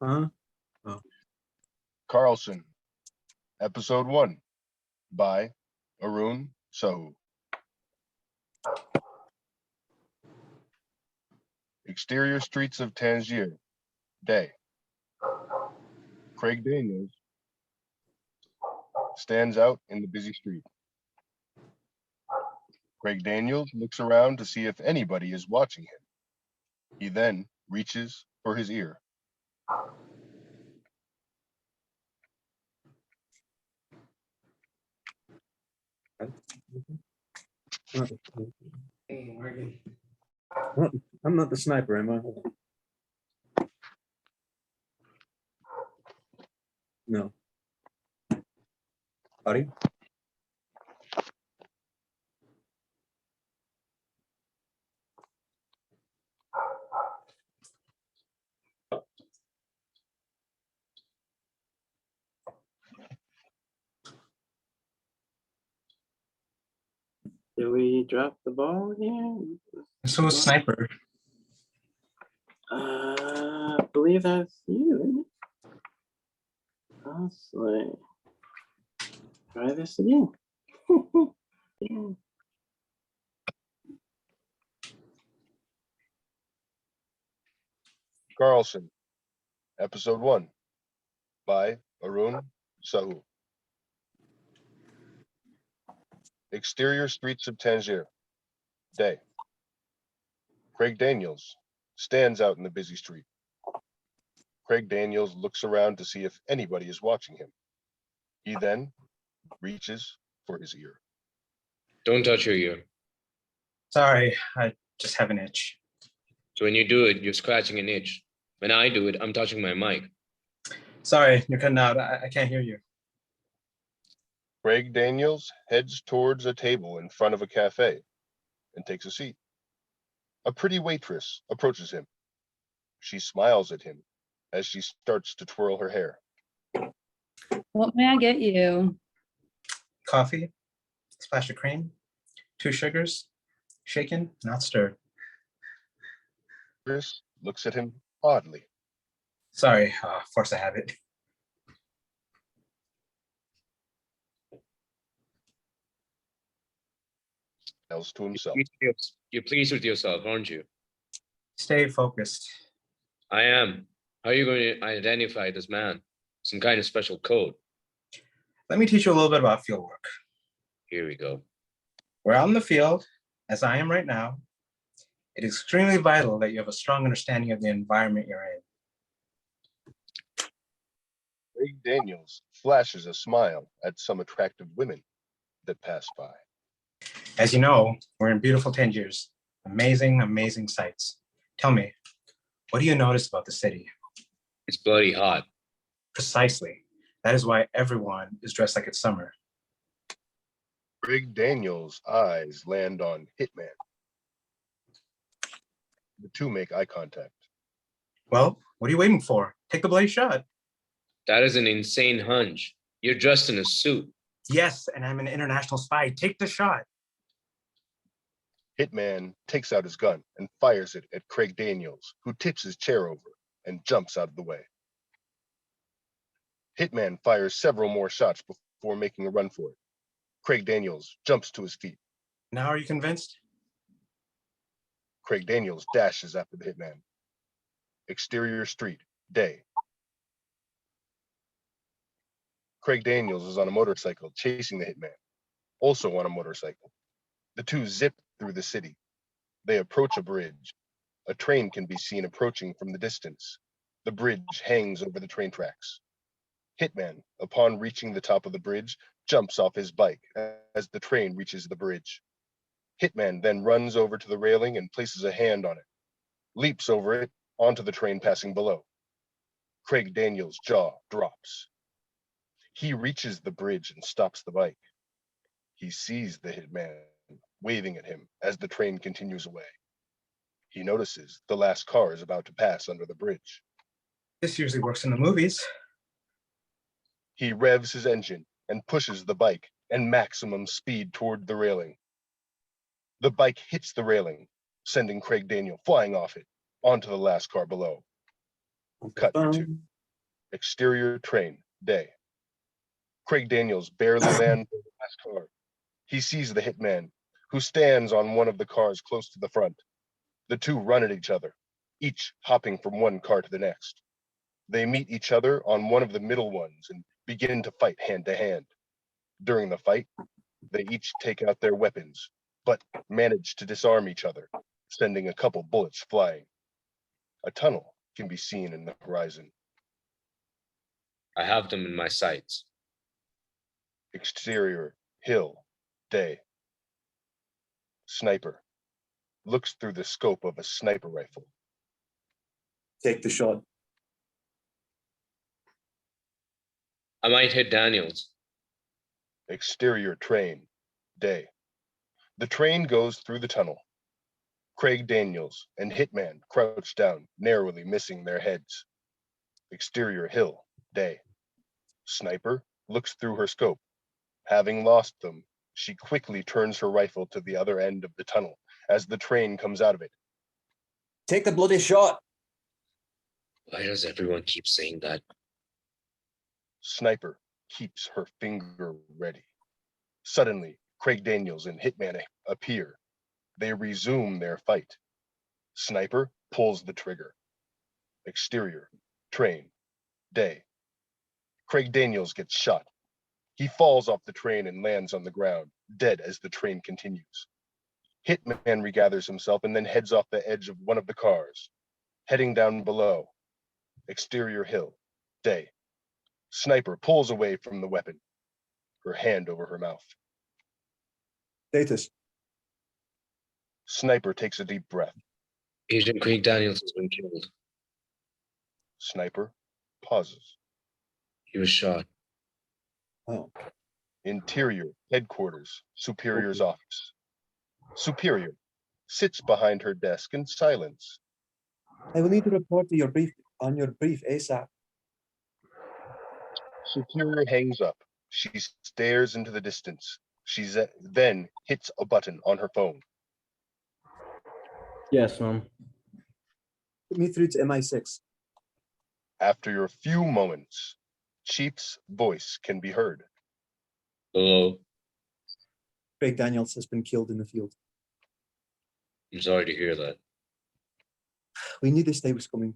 Huh? Oh. Carlson, Episode 1, by Arun Sahu. Exterior streets of Tangier, day. Craig Daniels stands out in the busy street. Craig Daniels looks around to see if anybody is watching him. He then reaches for his ear. Hey, Morgan. What? I'm not the sniper, am I? No. Buddy? Did we drop the ball here? So a sniper. I believe that's you. Let's like try this again. Yeah. Carlson, Episode 1, by Arun Sahu. Exterior streets of Tangier, day. Craig Daniels stands out in the busy street. Craig Daniels looks around to see if anybody is watching him. He then reaches for his ear. Don't touch your ear. Sorry, I just have an itch. So when you do it, you're scratching an itch. When I do it, I'm touching my mic. Sorry, you're cutting out. I can't hear you. Craig Daniels heads towards a table in front of a cafe and takes a seat. A pretty waitress approaches him. She smiles at him as she starts to twirl her hair. What may I get you? Coffee, splash of cream, 2 sugars, shaken, not stirred. Chris looks at him oddly. Sorry, force of habit. Smiles to himself. You're pleased with yourself, aren't you? Stay focused. I am. How are you going to identify this man? Some kind of special code. Let me teach you a little bit about field work. Here we go. We're out in the field, as I am right now. It is extremely vital that you have a strong understanding of the environment you're in. Craig Daniels flashes a smile at some attractive women that pass by. As you know, we're in beautiful Tangiers. Amazing, amazing sights. Tell me, what do you notice about the city? It's bloody hot. Precisely. That is why everyone is dressed like it's summer. Craig Daniels' eyes land on Hitman. The two make eye contact. Well, what are you waiting for? Take the bloody shot. That is an insane hunch. You're dressed in a suit. Yes, and I'm an international spy. Take the shot. Hitman takes out his gun and fires it at Craig Daniels, who tips his chair over and jumps out of the way. Hitman fires several more shots before making a run for it. Craig Daniels jumps to his feet. Now are you convinced? Craig Daniels dashes after the hitman. Exterior street, day. Craig Daniels is on a motorcycle chasing the hitman, also on a motorcycle. The two zip through the city. They approach a bridge. A train can be seen approaching from the distance. The bridge hangs over the train tracks. Hitman, upon reaching the top of the bridge, jumps off his bike as the train reaches the bridge. Hitman then runs over to the railing and places a hand on it, leaps over it onto the train passing below. Craig Daniels' jaw drops. He reaches the bridge and stops the bike. He sees the hitman waving at him as the train continues away. He notices the last car is about to pass under the bridge. This usually works in the movies. He revs his engine and pushes the bike at maximum speed toward the railing. The bike hits the railing, sending Craig Daniel flying off it onto the last car below. Cut to 2. Exterior train, day. Craig Daniels barely lands in the last car. He sees the hitman, who stands on one of the cars close to the front. The two run at each other, each hopping from one car to the next. They meet each other on one of the middle ones and begin to fight hand to hand. During the fight, they each take out their weapons, but manage to disarm each other, sending a couple bullets flying. A tunnel can be seen in the horizon. I have them in my sights. Exterior, hill, day. Sniper looks through the scope of a sniper rifle. Take the shot. I might hit Daniels. Exterior train, day. The train goes through the tunnel. Craig Daniels and Hitman crouch down, narrowly missing their heads. Exterior hill, day. Sniper looks through her scope. Having lost them, she quickly turns her rifle to the other end of the tunnel as the train comes out of it. Take the bloody shot. Why does everyone keep saying that? Sniper keeps her finger ready. Suddenly, Craig Daniels and Hitman appear. They resume their fight. Sniper pulls the trigger. Exterior, train, day. Craig Daniels gets shot. He falls off the train and lands on the ground, dead as the train continues. Hitman regathers himself and then heads off the edge of one of the cars, heading down below. Exterior hill, day. Sniper pulls away from the weapon, her hand over her mouth. Status. Sniper takes a deep breath. Agent Craig Daniels has been killed. Sniper pauses. He was shot. Oh. Interior, headquarters, Superior's office. Superior sits behind her desk in silence. I will need to report to your brief ASAP. Superior hangs up. She stares into the distance. She then hits a button on her phone. Yes, Mom. Put me through to MI6. After a few moments, Chief's voice can be heard. Hello. Craig Daniels has been killed in the field. I'm sorry to hear that. We knew this day was coming.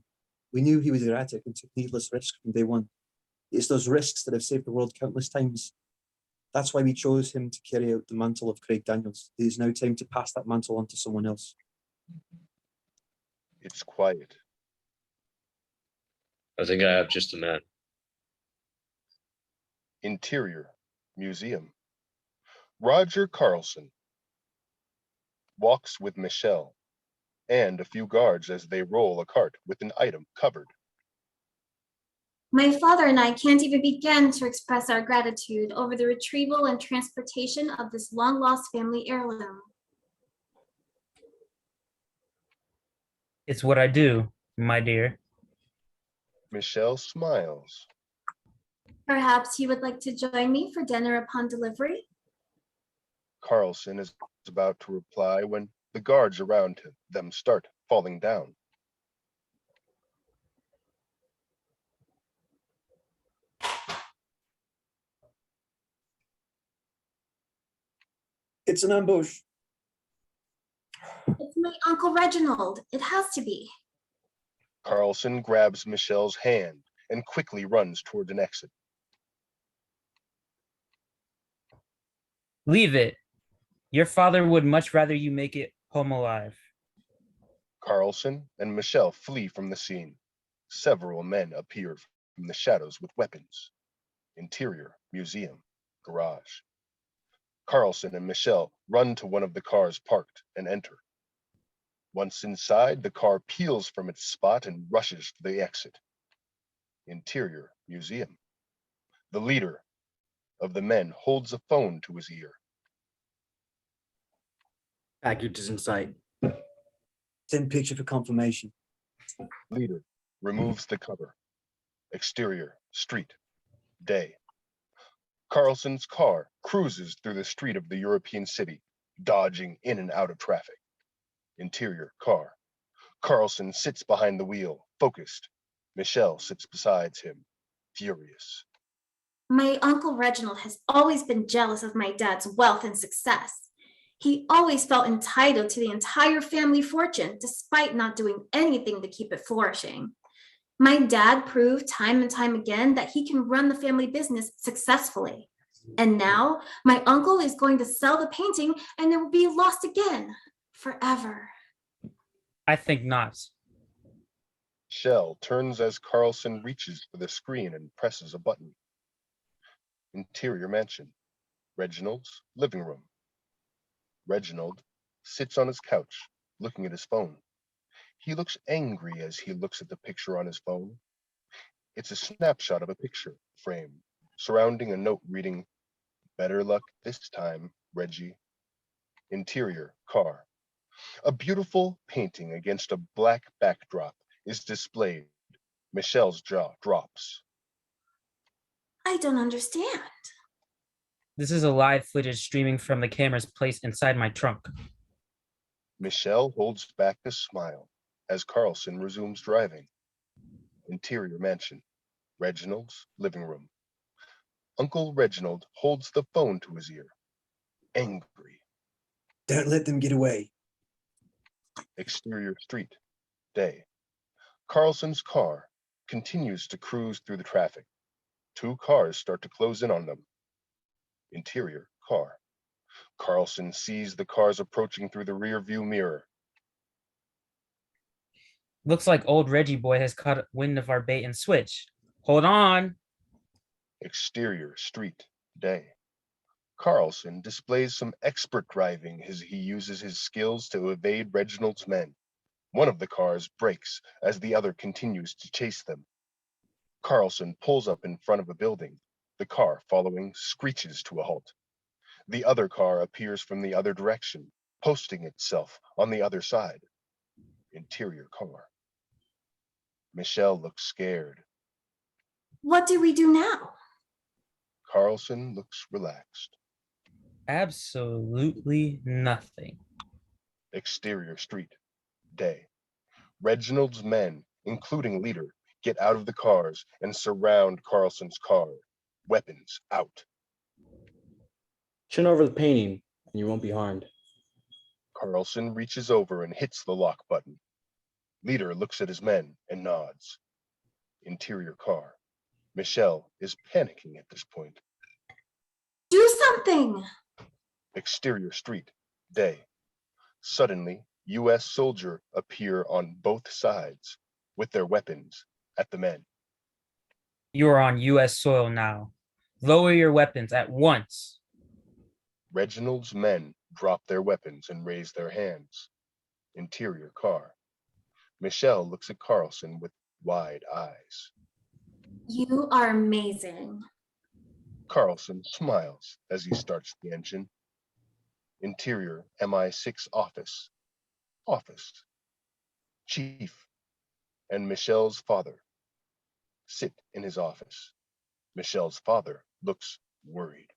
We knew he was erratic and took needless risks from day one. It's those risks that have saved the world countless times. That's why we chose him to carry out the mantle of Craig Daniels. It is now time to pass that mantle on to someone else. It's quiet. I think I have just the man. Interior, museum. Roger Carlson walks with Michelle and a few guards as they roll a cart with an item covered. My father and I can't even begin to express our gratitude over the retrieval and transportation of this long-lost family heirloom. It's what I do, my dear. Michelle smiles. Perhaps you would like to join me for dinner upon delivery? Carlson is about to reply when the guards around them start falling down. It's an ambush. It's my Uncle Reginald. It has to be. Carlson grabs Michelle's hand and quickly runs toward an exit. Leave it. Your father would much rather you make it home alive. Carlson and Michelle flee from the scene. Several men appear from the shadows with weapons. Interior, museum, garage. Carlson and Michelle run to one of the cars parked and enter. Once inside, the car peels from its spot and rushes to the exit. Interior, museum. The leader of the men holds a phone to his ear. Package is in sight. Send picture for confirmation. Leader removes the cover. Exterior, street, day. Carlson's car cruises through the street of the European city, dodging in and out of traffic. Interior, car. Carlson sits behind the wheel, focused. Michelle sits beside him, furious. My Uncle Reginald has always been jealous of my dad's wealth and success. He always felt entitled to the entire family fortune, despite not doing anything to keep it flourishing. My dad proved time and time again that he can run the family business successfully. And now my uncle is going to sell the painting and it will be lost again, forever. I think not. Michelle turns as Carlson reaches for the screen and presses a button. Interior mansion. Reginald's living room. Reginald sits on his couch, looking at his phone. He looks angry as he looks at the picture on his phone. It's a snapshot of a picture frame surrounding a note reading, "Better luck this time, Reggie." Interior car. A beautiful painting against a black backdrop is displayed. Michelle's jaw drops. I don't understand. This is a live footage streaming from the cameras placed inside my trunk. Michelle holds back a smile as Carlson resumes driving. Interior mansion. Reginald's living room. Uncle Reginald holds the phone to his ear. Angry. Don't let them get away. Exterior street. Day. Carlson's car continues to cruise through the traffic. Two cars start to close in on them. Interior car. Carlson sees the cars approaching through the rear view mirror. Looks like old Reggie boy has caught wind of our bait and switch. Hold on. Exterior street. Day. Carlson displays some expert driving as he uses his skills to evade Reginald's men. One of the cars brakes as the other continues to chase them. Carlson pulls up in front of a building. The car following screeches to a halt. The other car appears from the other direction, posting itself on the other side. Interior car. Michelle looks scared. What do we do now? Carlson looks relaxed. Absolutely nothing. Exterior street. Day. Reginald's men, including leader, get out of the cars and surround Carlson's car. Weapons out. Turn over the painting and you won't be harmed. Carlson reaches over and hits the lock button. Leader looks at his men and nods. Interior car. Michelle is panicking at this point. Do something! Exterior street. Day. Suddenly, U.S. soldier appear on both sides with their weapons at the men. You are on U.S. soil now. Lower your weapons at once. Reginald's men drop their weapons and raise their hands. Interior car. Michelle looks at Carlson with wide eyes. You are amazing. Carlson smiles as he starts the engine. Interior MI6 office. Office. Chief and Michelle's father sit in his office. Michelle's father looks worried.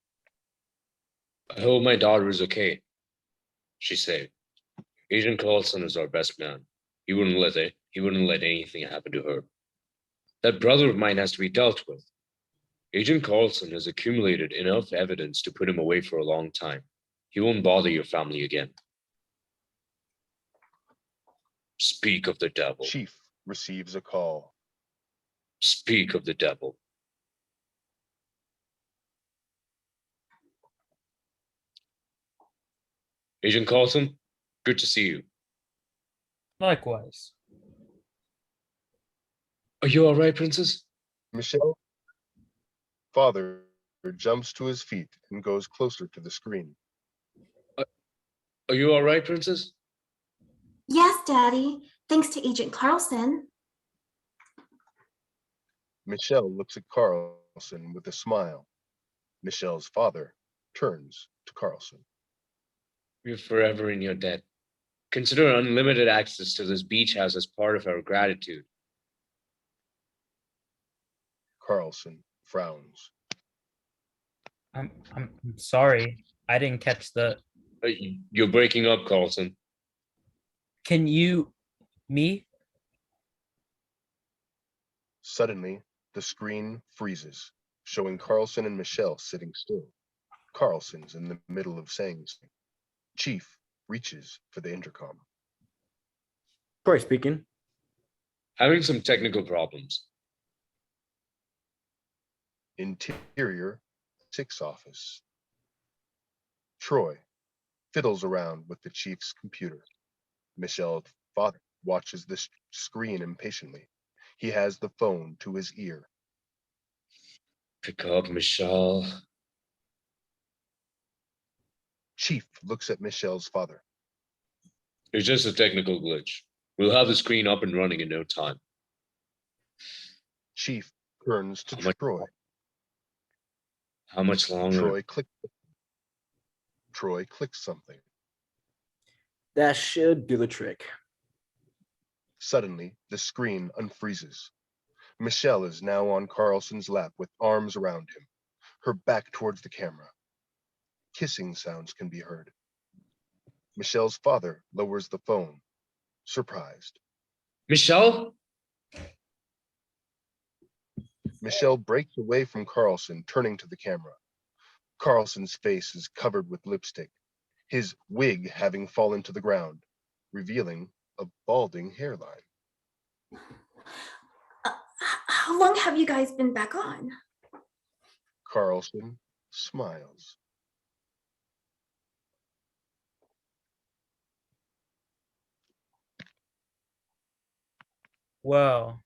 I hope my daughter is okay, she said. Agent Carlson is our best man. He wouldn't let anything happen to her. That brother of mine has to be dealt with. Agent Carlson has accumulated enough evidence to put him away for a long time. He won't bother your family again. Speak of the devil. Chief receives a call. Speak of the devil. Agent Carlson, good to see you. Likewise. Are you all right, Princess? Michelle. Father jumps to his feet and goes closer to the screen. Are you all right, Princess? Yes, Daddy. Thanks to Agent Carlson. Michelle looks at Carlson with a smile. Michelle's father turns to Carlson. We're forever in your debt. Consider unlimited access to this beach house as part of our gratitude. Carlson frowns. I'm sorry. I didn't catch the. You're breaking up, Carlson. Can you me? Suddenly, The screen freezes, showing Carlson and Michelle sitting still. Carlson's in the middle of saying something. Chief reaches for the intercom. Troy speaking. Having some technical problems. Interior 6 office. Troy fiddles around with the chief's computer. Michelle's father watches the screen impatiently. He has the phone to his ear. Pick up, Michelle. Chief looks at Michelle's father. It's just a technical glitch. We'll have the screen up and running in no time. Chief turns to Troy. How much longer? Troy clicks something. That should do the trick. Suddenly, the screen unfreezes. Michelle is now on Carlson's lap with arms around him, her back towards the camera. Kissing sounds can be heard. Michelle's father lowers the phone, surprised. Michelle? Michelle breaks away from Carlson, turning to the camera. Carlson's face is covered with lipstick, his wig having fallen to the ground, revealing a balding hairline. How long have you guys been back on? Carlson smiles. Well,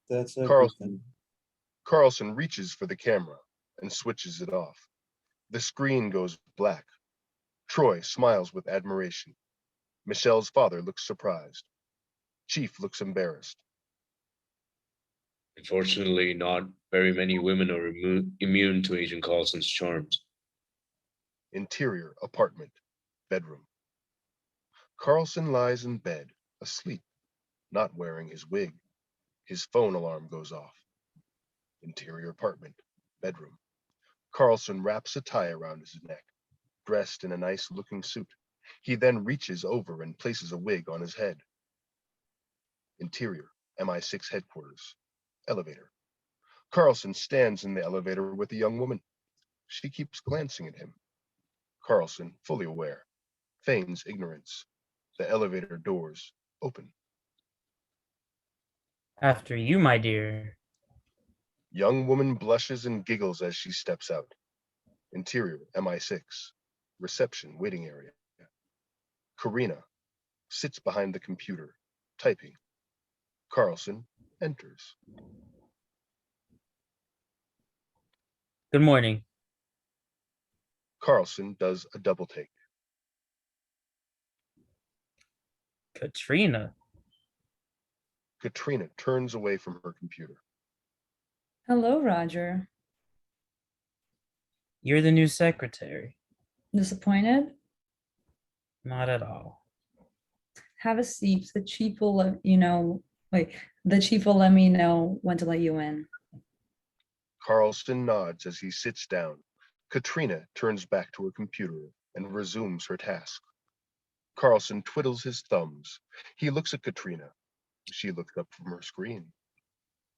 That's everything. Carlson reaches for the camera and switches it off. The screen goes black. Troy smiles with admiration. Michelle's father looks surprised. Chief looks embarrassed. Unfortunately, not very many women are immune to Agent Carlson's charms. Interior apartment, bedroom. Carlson lies in bed, asleep, not wearing his wig. His phone alarm goes off. Interior apartment, bedroom. Carlson wraps a tie around his neck, dressed in a nice-looking suit. He then reaches over and places a wig on his head. Interior, MI6 headquarters, elevator. Carlson stands in the elevator with a young woman. She keeps glancing at him. Carlson, fully aware, feigns ignorance. The elevator doors open. after you, my dear. Young woman blushes and giggles as she steps out. Interior, MI6, reception, waiting area. Karina sits behind the computer, typing. Carlson enters. Good morning. Carlson does a double take. Katrina. Katrina turns away from her computer. Hello, Roger. You're the new secretary. Disappointed? Not at all. Have a seat. The chief will let you know. Wait, the chief will let me know when to let you in. Carlson nods as he sits down. Katrina turns back to her computer and resumes her task. Carlson twiddles his thumbs. He looks at Katrina. She looks up from her screen.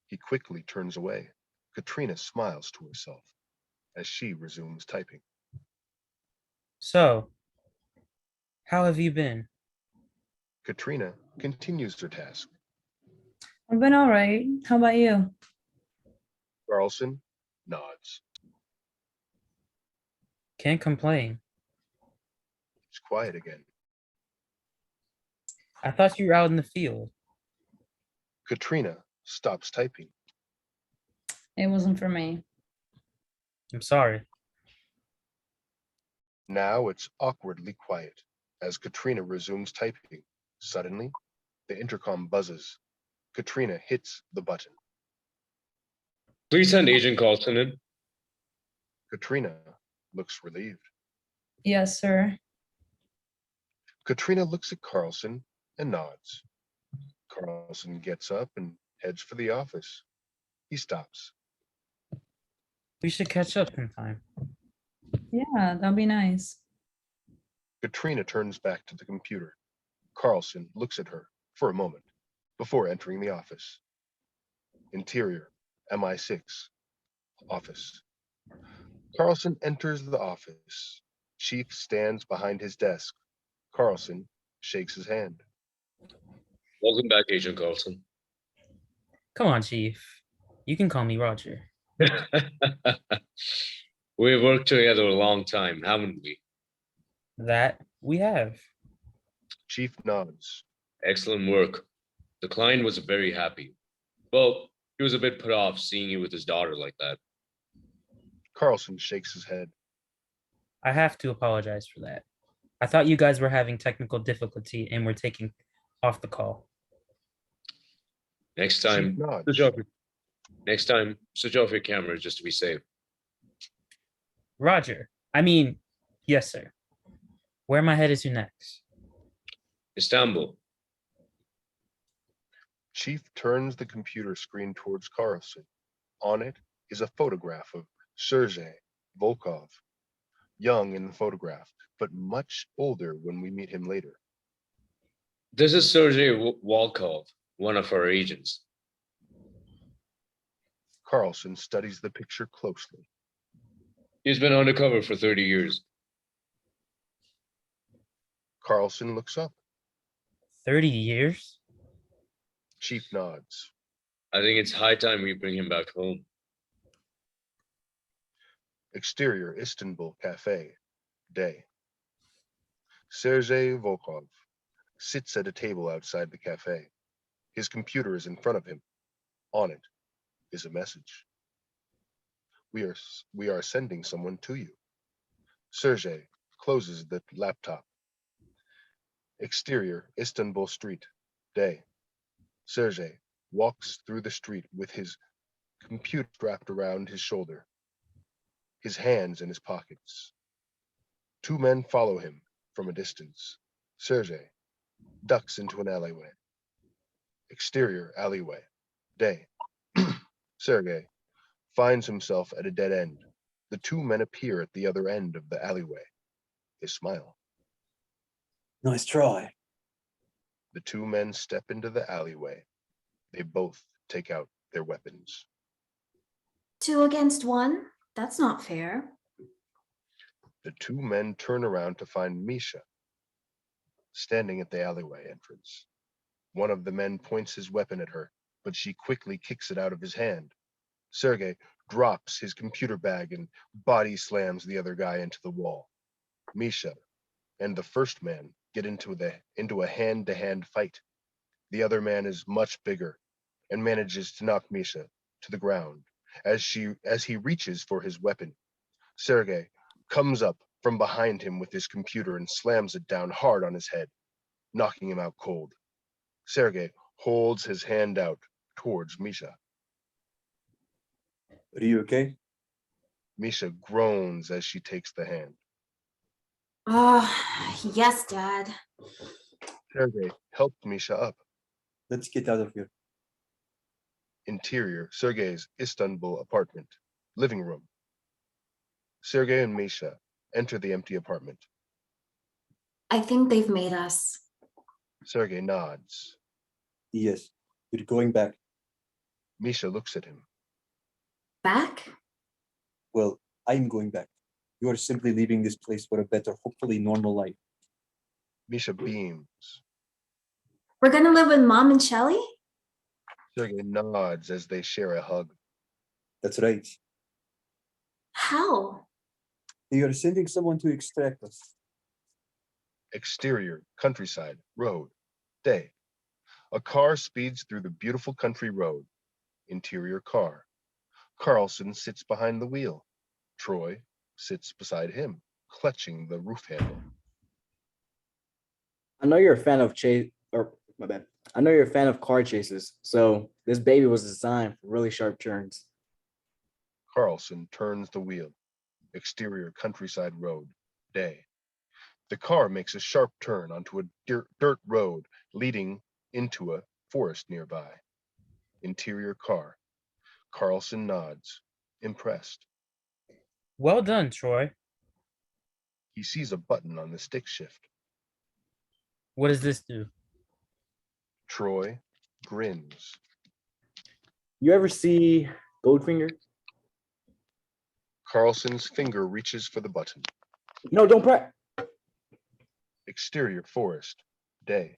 He quickly turns away. Katrina smiles to herself as she resumes typing. So, how have you been? Katrina continues her task. I've been all right. How about you? Carlson nods. Can't complain. It's quiet again. I thought you were out in the field. Katrina stops typing. It wasn't for me. I'm sorry. Now it's awkwardly quiet as Katrina resumes typing. Suddenly, the intercom buzzes. Katrina hits the button. Please send Agent Carlson in. Katrina looks relieved. Yes, sir. Katrina looks at Carlson and nods. Carlson gets up and heads for the office. He stops. We should catch up sometime. Yeah, that'd be nice. Katrina turns back to the computer. Carlson looks at her for a moment before entering the office. Interior, MI6, office. Carlson enters the office. Chief stands behind his desk. Carlson shakes his hand. Welcome back, Agent Carlson. Come on, Chief. You can call me Roger. We've worked together a long time, haven't we? That we have. Chief nods. Excellent work. The client was very happy. Well, he was a bit put off seeing you with his daughter like that. Carlson shakes his head. I have to apologize for that. I thought you guys were having technical difficulty and were taking off the call. Next Chief time, nods. switch off your camera just to be safe. Roger. I mean, yes, sir. Where am I headed to next? Istanbul. Chief turns the computer screen towards Carlson. On it is a photograph of Sergei Volkov, young in the photograph, but much older when we meet him later. This is Sergei Volkov, one of our agents. Carlson studies the picture closely. He's been undercover for 30 years. Carlson looks up. 30 years? Chief nods. I think it's high time we bring him back home. Exterior Istanbul Cafe, day. Sergei Volkov sits at a table outside the cafe. His computer is in front of him. On it is a message. We are sending someone to you. Sergei closes the laptop. Exterior Istanbul street, day. Sergei walks through the street with his computer strapped around his shoulder, his hands in his pockets. Two men follow him from a distance. Sergei ducks into an alleyway. Exterior alleyway, day. Sergei finds himself at a dead end. The two men appear at the other end of the alleyway. They smile. Nice try. The two men step into the alleyway. They both take out their weapons. 2 against 1? That's not fair. The two men turn around to find Misha standing at the alleyway entrance. One of the men points his weapon at her, but she quickly kicks it out of his hand. Sergei drops his computer bag and body slams the other guy into the wall. Misha and the first man get into a hand-to-hand fight. The other man is much bigger and manages to knock Misha to the ground. As he reaches for his weapon, Sergei comes up from behind him with his computer and slams it down hard on his head, knocking him out cold. Sergei holds his hand out towards Misha. Are you okay? Misha groans as she takes the hand. Oh, yes, Dad. Sergei helped Misha up. Let's get out of here. Interior, Sergei's Istanbul apartment, living room. Sergei and Misha enter the empty apartment. I think they've made us. Sergei nods. Yes, we're going back. Misha looks at him. Back? Well, I'm going back. You are simply leaving this place for a better, hopefully normal life. Misha beams. We're gonna live with Mom and Shelly? Sergei nods as they share a hug. That's right. How? You are sending someone to extract us. Exterior, countryside, road, day. A car speeds through the beautiful country road. Interior car. Carlson sits behind the wheel. Troy sits beside him, clutching the roof handle. I know you're a fan of my bad. I know you're a fan of car chases, so this baby was designed for really sharp turns. Carlson turns the wheel. Exterior countryside road, day. The car makes a sharp turn onto a dirt road leading into a forest nearby. Interior car. Carlson nods, impressed. Well done, Troy. He sees a button on the stick shift. What does this do? Troy grins. You ever see Goldfinger? Carlson's finger reaches for the button. No, don't press. Exterior forest. Day.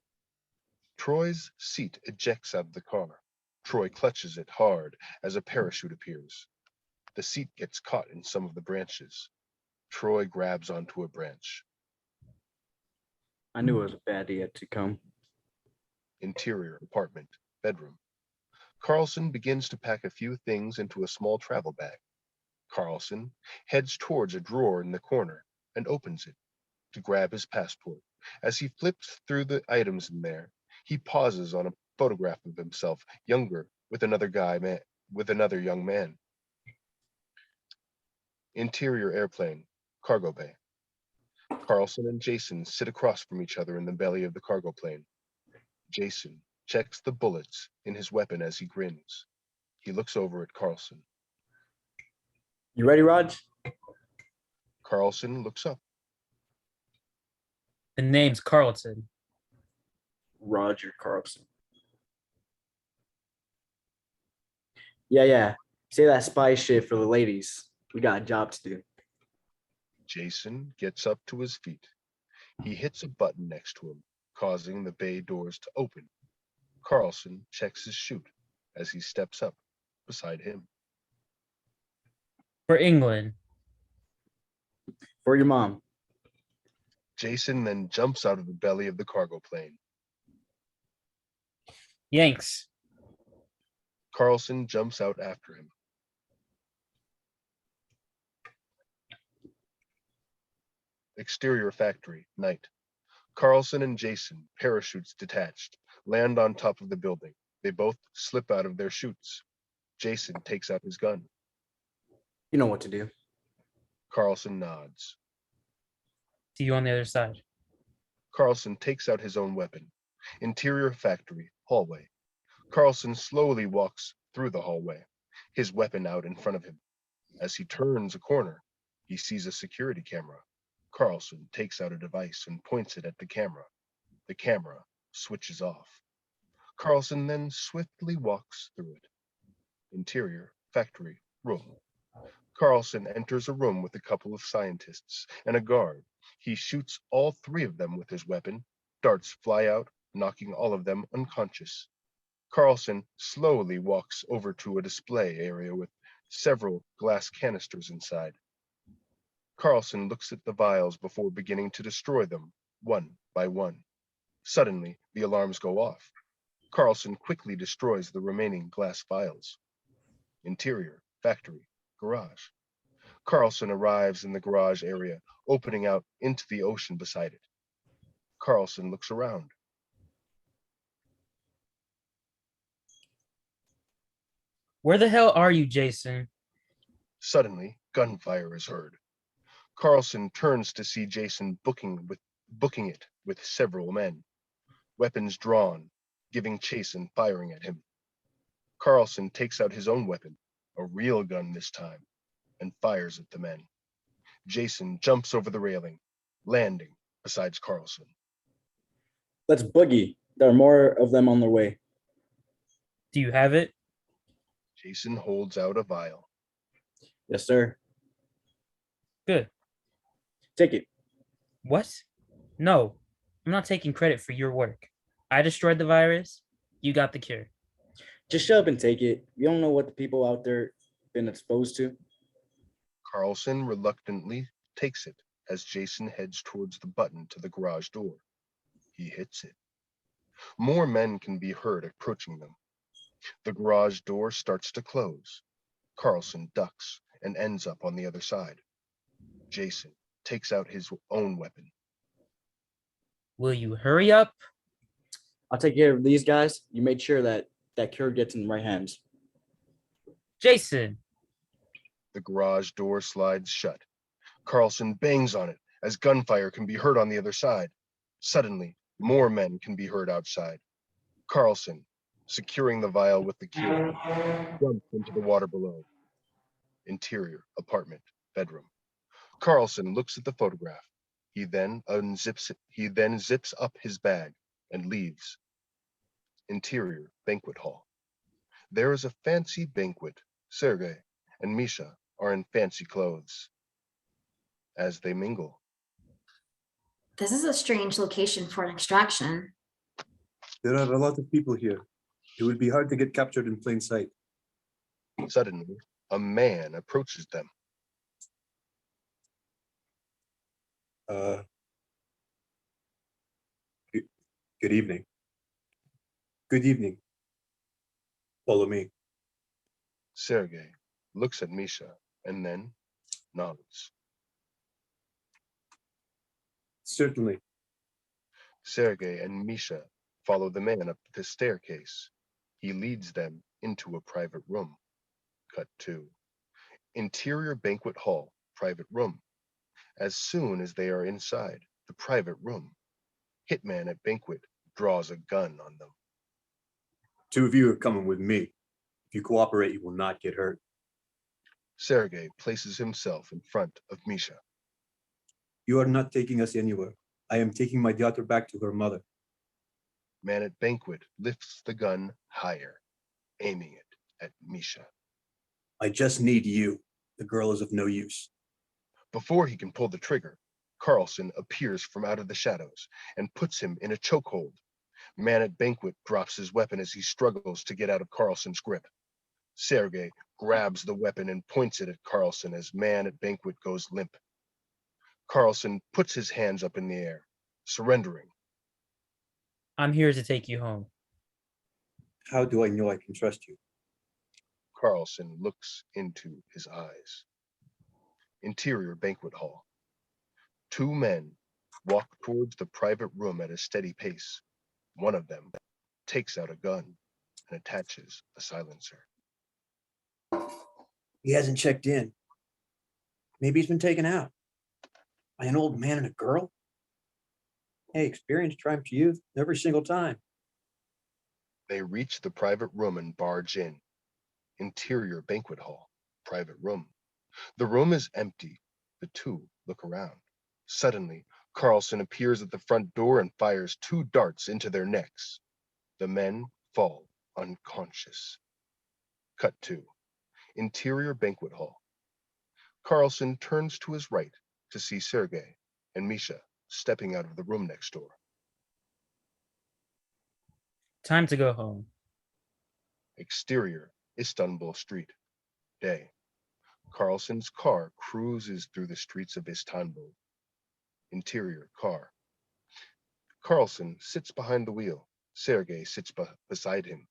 Troy's seat ejects out of the car. Troy clutches it hard as a parachute appears. The seat gets caught in some of the branches. Troy grabs onto a branch. I knew it was a bad idea to come. Interior apartment. Bedroom. Carlson begins to pack a few things into a small travel bag. Carlson heads towards a drawer in the corner and opens it to grab his passport. As he flips through the items in there, he pauses on a photograph of himself, younger, with another young man. Interior airplane, cargo bay. Carlson and Jason sit across from each other in the belly of the cargo plane. Jason checks the bullets in his weapon as he grins. He looks over at Carlson. You ready, Raj? Carlson looks up. The name's Carlton. Roger Carlson. Yeah. Say that spy shit for the ladies. We got a job to do. Jason gets up to his feet. He hits a button next to him, causing the bay doors to open. Carlson checks his chute as he steps up beside him. For England. For your mom. Jason then jumps out of the belly of the cargo plane. Yanks. Carlson jumps out after him. Exterior factory, night. Carlson and Jason, parachutes detached, land on top of the building. They both slip out of their chutes. Jason takes out his gun. You know what to do. Carlson nods. See you on the other side. Carlson takes out his own weapon. Interior factory, hallway. Carlson slowly walks through the hallway, his weapon out in front of him. As he turns a corner, he sees a security camera. Carlson takes out a device and points it at the camera. The camera switches off. Carlson then swiftly walks through it. Interior factory, room. Carlson enters a room with a couple of scientists and a guard. He shoots all three of them with his weapon. Darts fly out, knocking all of them unconscious. Carlson slowly walks over to a display area with several glass canisters inside. Carlson looks at the vials before beginning to destroy them, one by one. Suddenly, the alarms go off. Carlson quickly destroys the remaining glass vials. Interior, factory, garage. Carlson arrives in the garage area, opening out into the ocean beside it. Carlson looks around. Where the hell are you, Jason? Suddenly, gunfire is heard. Carlson turns to see Jason booking it with several men. Weapons drawn, giving chase and firing at him. Carlson takes out his own weapon, a real gun this time, and fires at the men. Jason jumps over the railing, landing beside Carlson. Let's boogie. There are more of them on their way. Do you have it? Jason holds out a vial. Yes, sir. Good. Take it. What? No, I'm not taking credit for your work. I destroyed the virus. You got the cure. Just shut up and take it. You don't know what the people out there been exposed to. Carlson reluctantly takes it as Jason heads towards the button to the garage door. He hits it. More men can be heard approaching them. The garage door starts to close. Carlson ducks and ends up on the other side. Jason takes out his own weapon. Will you hurry up? I'll take care of these guys. You made sure that that cure gets in the right hands. Jason! The garage door slides shut. Carlson bangs on it as gunfire can be heard on the other side. Suddenly, more men can be heard outside. Carlson, securing the vial with the cure, jumps into the water below. Interior, apartment, bedroom. Carlson looks at the photograph. He then zips up his bag and leaves. Interior banquet hall. There is a fancy banquet. Sergei and Misha are in fancy clothes. As they mingle, This is a strange location for an extraction. There are a lot of people here. It would be hard to get captured in plain sight. suddenly, a man approaches them. Uh, good evening. Good evening. Follow me. Sergei looks at Misha and then nods. Certainly. Sergei and Misha follow the man up the staircase. He leads them into a private room. Cut 2. Interior banquet hall, private room. As soon as they are inside the private room, hitman at banquet draws a gun on them. 2 of you are coming with me. If you cooperate, you will not get hurt. Sergei places himself in front of Misha. You are not taking us anywhere. I am taking my daughter back to her mother. Man at banquet lifts the gun higher, aiming it at Misha. I just need you. The girl is of no use. Before he can pull the trigger, Carlson appears from out of the shadows and puts him in a chokehold. Man at banquet drops his weapon as he struggles to get out of Carlson's grip. Sergei grabs the weapon and points it at Carlson as man at banquet goes limp. Carlson puts his hands up in the air, surrendering. I'm here to take you home. How do I know I can trust you? Carlson looks into his eyes. Interior banquet hall. 2 men walk towards the private room at a steady pace. One of them takes out a gun and attaches a silencer. He hasn't checked in. Maybe he's been taken out by an old man and a girl. Hey, experience triumphs youth every single time. They reach the private room and barge in. Interior banquet hall, private room. The room is empty. The 2 look around. Suddenly, Carlson appears at the front door and fires 2 darts into their necks. The men fall unconscious. Cut 2. Interior banquet hall. Carlson turns to his right to see Sergei and Misha stepping out of the room next door. Time to go home. Exterior, Istanbul Street. Day. Carlson's car cruises through the streets of Istanbul. Interior car. Carlson sits behind the wheel. Sergei sits beside him.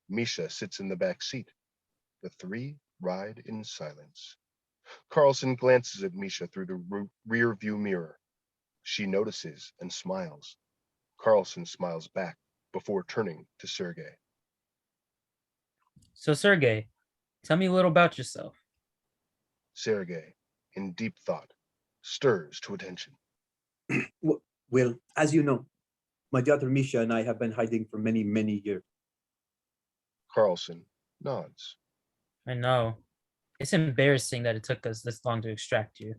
Misha sits in the back seat. The 3 ride in silence. Carlson glances at Misha through the rear view mirror. She notices and smiles. Carlson smiles back before turning to Sergei. So, Sergey, tell me a little about yourself. Sergei, in deep thought, stirs to attention. Well, as you know, my daughter Misha and I have been hiding for many, many years. Carlson nods. I know. It's embarrassing that it took us this long to extract you.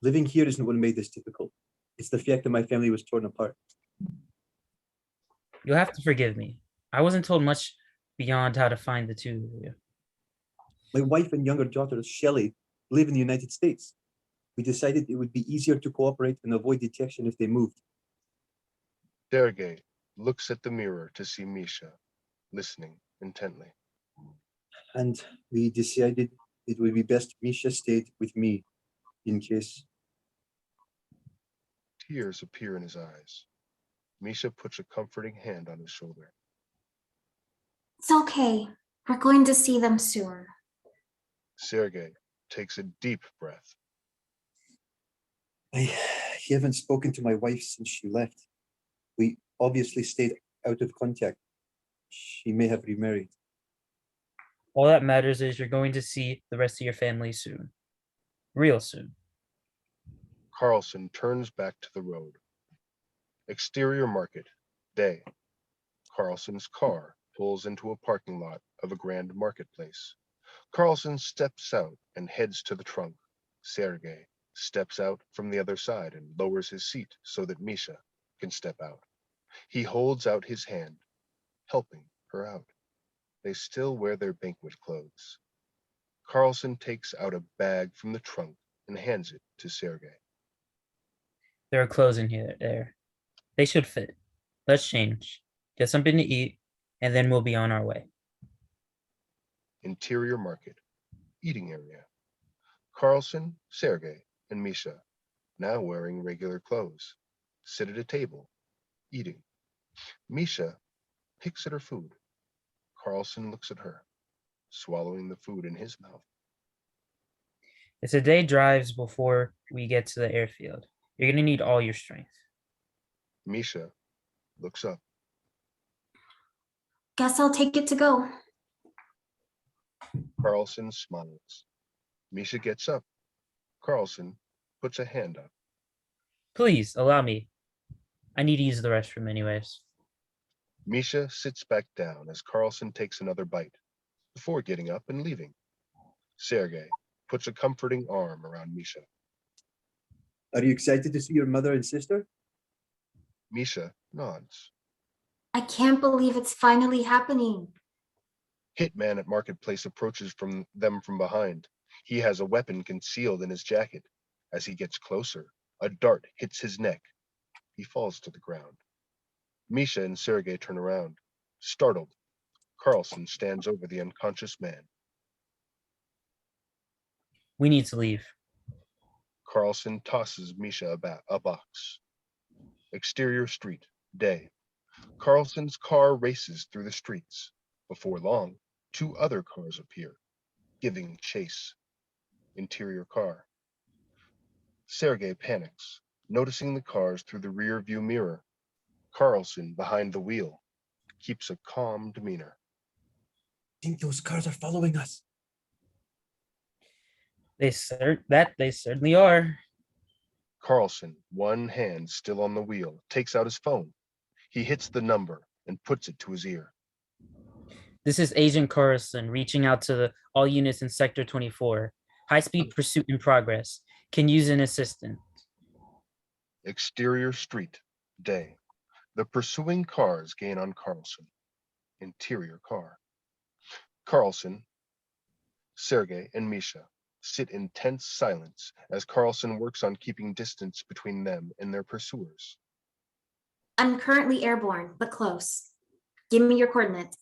Living here isn't what made this difficult. It's the fact that my family was torn apart. You'll have to forgive me. I wasn't told much beyond how to find the 2 of you. My wife and younger daughter, Shelley, live in the United States. We decided it would be easier to cooperate and avoid detection if they moved. Sergei looks at the mirror to see Misha, listening intently. And we decided it would be best Misha stayed with me in case. Tears appear in his eyes. Misha puts a comforting hand on his shoulder. It's okay. We're going to see them soon. Sergei takes a deep breath. I haven't spoken to my wife since she left. We obviously stayed out of contact. She may have remarried. All that matters is you're going to see the rest of your family soon. Real soon. Carlson turns back to the road. Exterior market, day. Carlson's car pulls into a parking lot of a grand marketplace. Carlson steps out and heads to the trunk. Sergei steps out from the other side and lowers his seat so that Misha can step out. He holds out his hand, helping her out. They still wear their banquet clothes. Carlson takes out a bag from the trunk and hands it to Sergei. There are clothes in here. There. They should fit. Let's change. Get something to eat, and then we'll be on our way. Interior market, eating area. Carlson, Sergei, and Misha, now wearing regular clothes, sit at a table, eating. Misha picks at her food. Carlson looks at her, swallowing the food in his mouth. It's a day drives before we get to the airfield. You're gonna need all your strength. Misha looks up. Guess I'll take it to go. Carlson smiles. Misha gets up. Carlson puts a hand up. Please allow me. I need to use the restroom anyways. Misha sits back down as Carlson takes another bite before getting up and leaving. Sergei puts a comforting arm around Misha. Are you excited to see your mother and sister? Misha nods. I can't believe it's finally happening. Hitman at Marketplace approaches them from behind. He has a weapon concealed in his jacket. As he gets closer, a dart hits his neck. He falls to the ground. Misha and Sergei turn around. Startled, Carlson stands over the unconscious man. We need to leave. Carlson tosses Misha a box. Exterior street, day. Carlson's car races through the streets. Before long, two other cars appear, giving chase. Interior car. Sergei panics, noticing the cars through the rear view mirror. Carlson, behind the wheel, keeps a calm demeanor. I think those cars are following us. They certainly are. Carlson, one hand still on the wheel, takes out his phone. He hits the number and puts it to his ear. This is Agent Carlson reaching out to all units in Sector 24. High-speed pursuit in progress. Can use an assistant. Exterior street, day. The pursuing cars gain on Carlson. Interior car. Carlson, Sergei, and Misha sit in tense silence as Carlson works on keeping distance between them and their pursuers. I'm currently airborne, but close. Give me your coordinates.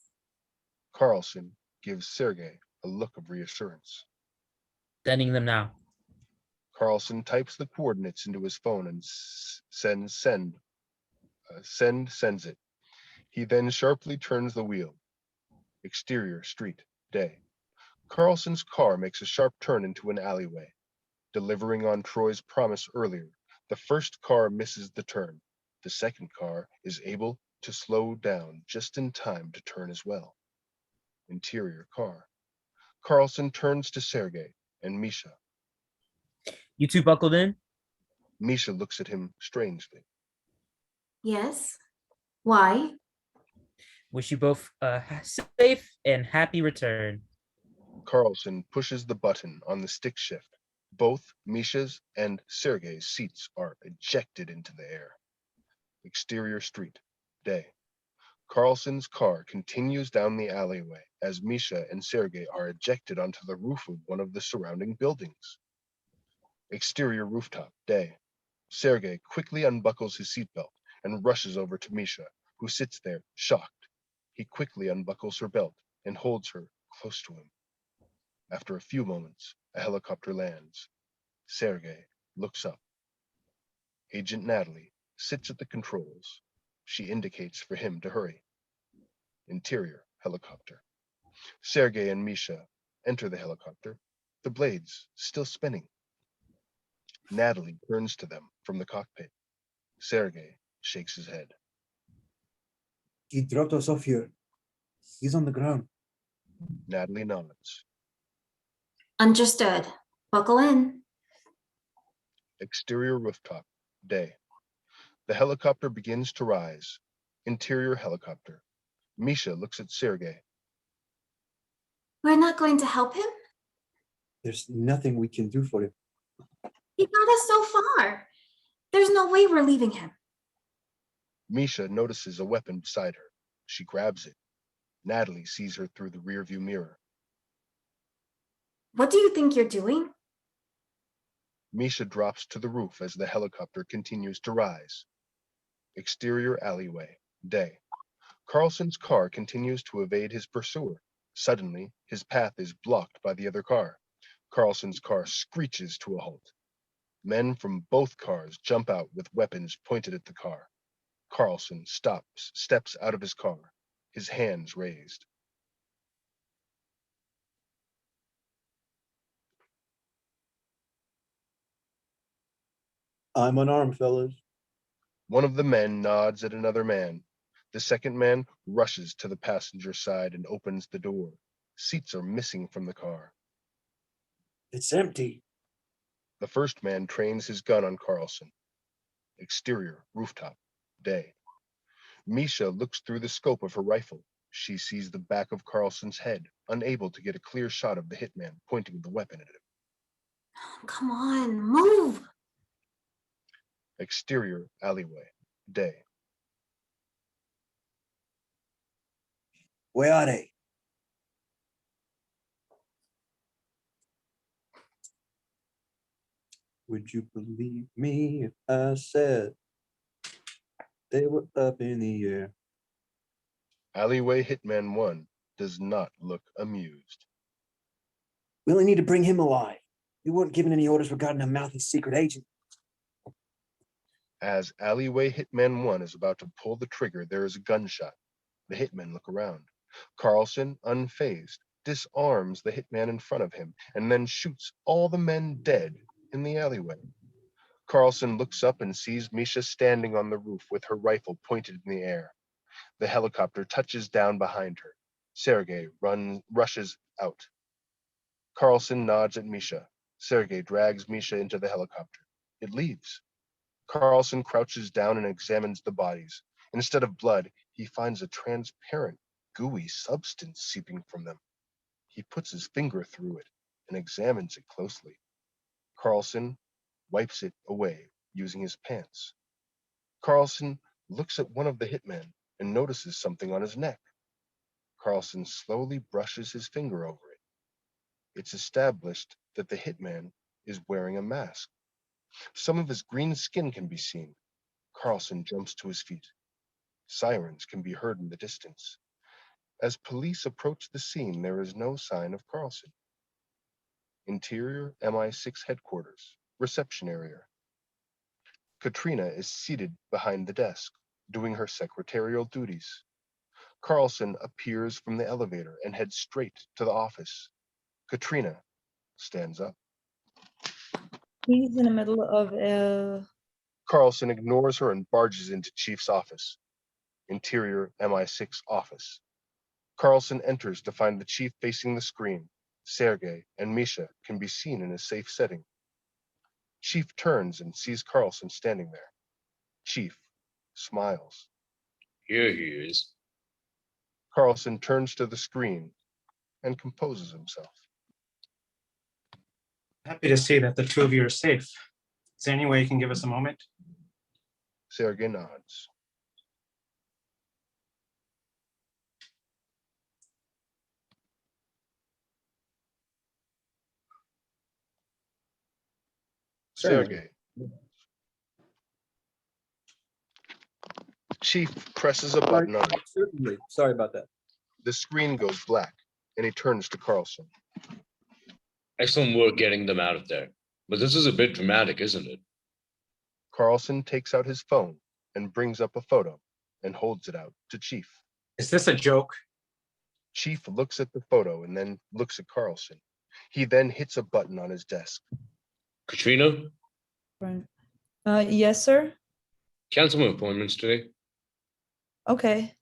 Carlson gives Sergei a look of reassurance. Sending them now. Carlson types the coordinates into his phone and sends it. He then sharply turns the wheel. Exterior street, day. Carlson's car makes a sharp turn into an alleyway. Delivering on Troy's promise earlier, the first car misses the turn. The second car is able to slow down just in time to turn as well. Interior car. Carlson turns to Sergei and Misha. You two buckled in? Misha looks at him strangely. Yes? Why? Wish you both a safe and happy return. Carlson pushes the button on the stick shift. Both Misha's and Sergei's seats are ejected into the air. Exterior street, day. Carlson's car continues down the alleyway as Misha and Sergei are ejected onto the roof of one of the surrounding buildings. Exterior rooftop, day. Sergei quickly unbuckles his seatbelt and rushes over to Misha, who sits there, shocked. He quickly unbuckles her belt and holds her close to him. After a few moments, a helicopter lands. Sergei looks up. Agent Natalie sits at the controls. She indicates for him to hurry. Interior helicopter. Sergei and Misha enter the helicopter, the blades still spinning. Natalie turns to them from the cockpit. Sergei shakes his head. He dropped us off here. He's on the ground. Natalie nods. Understood. Buckle in. Exterior rooftop, day. The helicopter begins to rise. Interior helicopter. Misha looks at Sergei. We're not going to help him? There's nothing we can do for him. He got us so far. There's no way we're leaving him. Misha notices a weapon beside her. She grabs it. Natalie sees her through the rearview mirror. What do you think you're doing? Misha drops to the roof as the helicopter continues to rise. Exterior alleyway, day. Carlson's car continues to evade his pursuer. Suddenly, his path is blocked by the other car. Carlson's car screeches to a halt. Men from both cars jump out with weapons pointed at the car. Carlson steps out of his car, his hands raised. I'm unarmed, fellas. One of the men nods at another man. The second man rushes to the passenger side and opens the door. Seats are missing from the car. It's empty. The first man trains his gun on Carlson. Exterior, rooftop, day. Misha looks through the scope of her rifle. She sees the back of Carlson's head, unable to get a clear shot of the hitman pointing the weapon at him. Come on, move. Exterior, alleyway, day. Where are they? Would you believe me if I said they were up in the air? Alleyway Hitman 1 does not look amused. We only need to bring him alive. We weren't given any orders regarding a mouthy secret agent. As Alleyway Hitman 1 is about to pull the trigger, there is a gunshot. The hitmen look around. Carlson, unfazed, disarms the hitman in front of him and then shoots all the men dead in the alleyway. Carlson looks up and sees Misha standing on the roof with her rifle pointed in the air. The helicopter touches down behind her. Sergei rushes out. Carlson nods at Misha. Sergei drags Misha into the helicopter. It leaves. Carlson crouches down and examines the bodies. Instead of blood, he finds a transparent, gooey substance seeping from them. He puts his finger through it and examines it closely. Carlson wipes it away using his pants. Carlson looks at one of the hitmen and notices something on his neck. Carlson slowly brushes his finger over it. It's established that the hitman is wearing a mask. Some of his green skin can be seen. Carlson jumps to his feet. Sirens can be heard in the distance. As police approach the scene, there is no sign of Carlson. Interior MI6 headquarters, reception area. Katrina is seated behind the desk, doing her secretarial duties. Carlson appears from the elevator and heads straight to the office. Katrina stands up. He's in the middle of a. Carlson ignores her and barges into Chief's office. Interior MI6 office. Carlson enters to find the chief facing the screen. Sergei and Misha can be seen in a safe setting. Chief turns and sees Carlson standing there. Chief smiles. Here he is. Carlson turns to the screen and composes himself. Happy to see that the two of you are safe. Is there any way you can give us a moment? Sergei nods. Certainly. Sergei. Chief presses a button on it. Certainly. Sorry about that. The screen goes black, and he turns to Carlson. Excellent work getting them out of there. But this is a bit dramatic, isn't it? Carlson takes out his phone and brings up a photo and holds it out to Chief. Is this a joke? Chief looks at the photo and then looks at Carlson. He then hits a button on his desk. Katrina, Yes, sir. cancel my appointments today. Okay.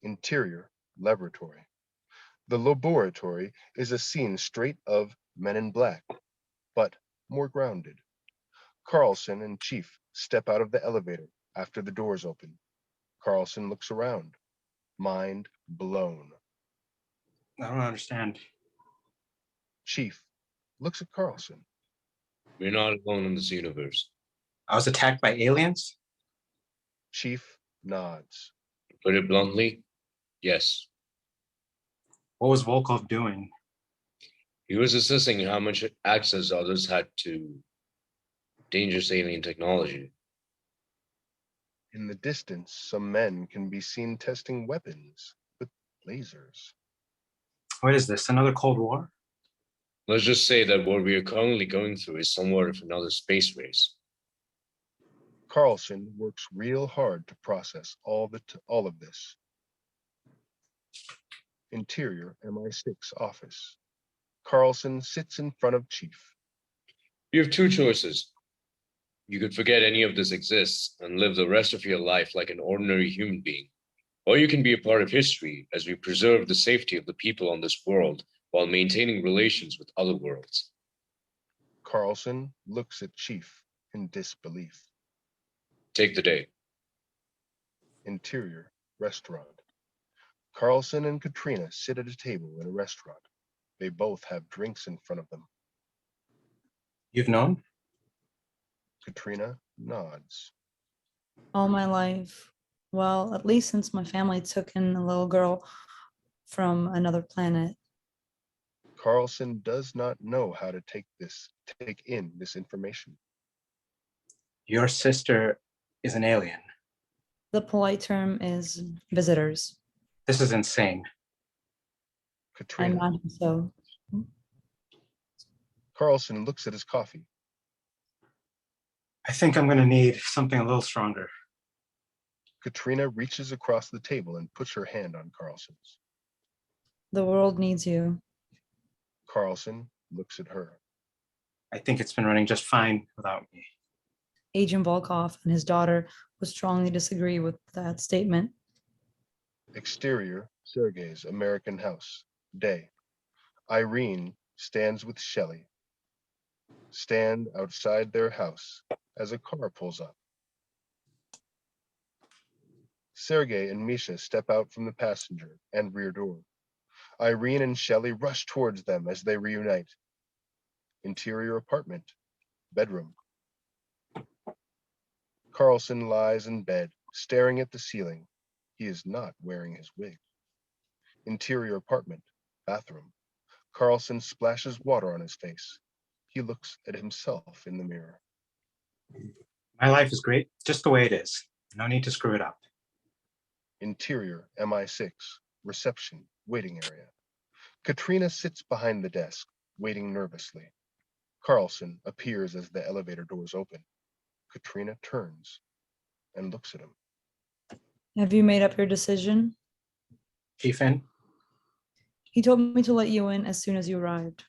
Interior laboratory. The laboratory is a scene straight of Men in Black, but more grounded. Carlson and Chief step out of the elevator after the doors open. Carlson looks around, mind blown. I don't understand. Chief looks at Carlson. We're not alone in this universe. I was attacked by aliens? Chief nods. To put it bluntly, yes. What was Volkov doing? He was assessing how much access others had to dangerous alien technology. In the distance, some men can be seen testing weapons with lasers. What is this, another Cold War? Let's just say that what we are currently going through is somewhat of another space race. Carlson works real hard to process all of this. Interior MI6 office. Carlson sits in front of Chief. You have two choices. You could forget any of this exists and live the rest of your life like an ordinary human being. Or you can be a part of history as we preserve the safety of the people on this world while maintaining relations with other worlds. Carlson looks at Chief in disbelief. Take the day. Interior restaurant. Carlson and Katrina sit at a table in a restaurant. They both have drinks in front of them. You've known? Katrina nods. All my life. Well, at least since my family took in a little girl from another planet. Carlson does not know how to take in this information. Your sister is an alien. The polite term is visitors. This is insane. I Katrina. imagine so. Carlson looks at his coffee. I think I'm gonna need something a little stronger. Katrina reaches across the table and puts her hand on Carlson's. The world needs you. Carlson looks at her. I think it's been running just fine without me. Agent Volkov and his daughter would strongly disagree with that statement. Exterior, Sergei's American house. Day. Irene stands with Shelley. Stand outside their house as a car pulls up. Sergei and Misha step out from the passenger and rear door. Irene and Shelley rush towards them as they reunite. Interior apartment, bedroom. Carlson lies in bed, staring at the ceiling. He is not wearing his wig. Interior apartment, bathroom. Carlson splashes water on his face. He looks at himself in the mirror. My life is great, just the way it is. No need to screw it up. Interior MI6, reception, waiting area. Katrina sits behind the desk, waiting nervously. Carlson appears as the elevator doors open. Katrina turns and looks at him. Have you made up your decision? Chief in? He told me to let you in as soon as you arrived.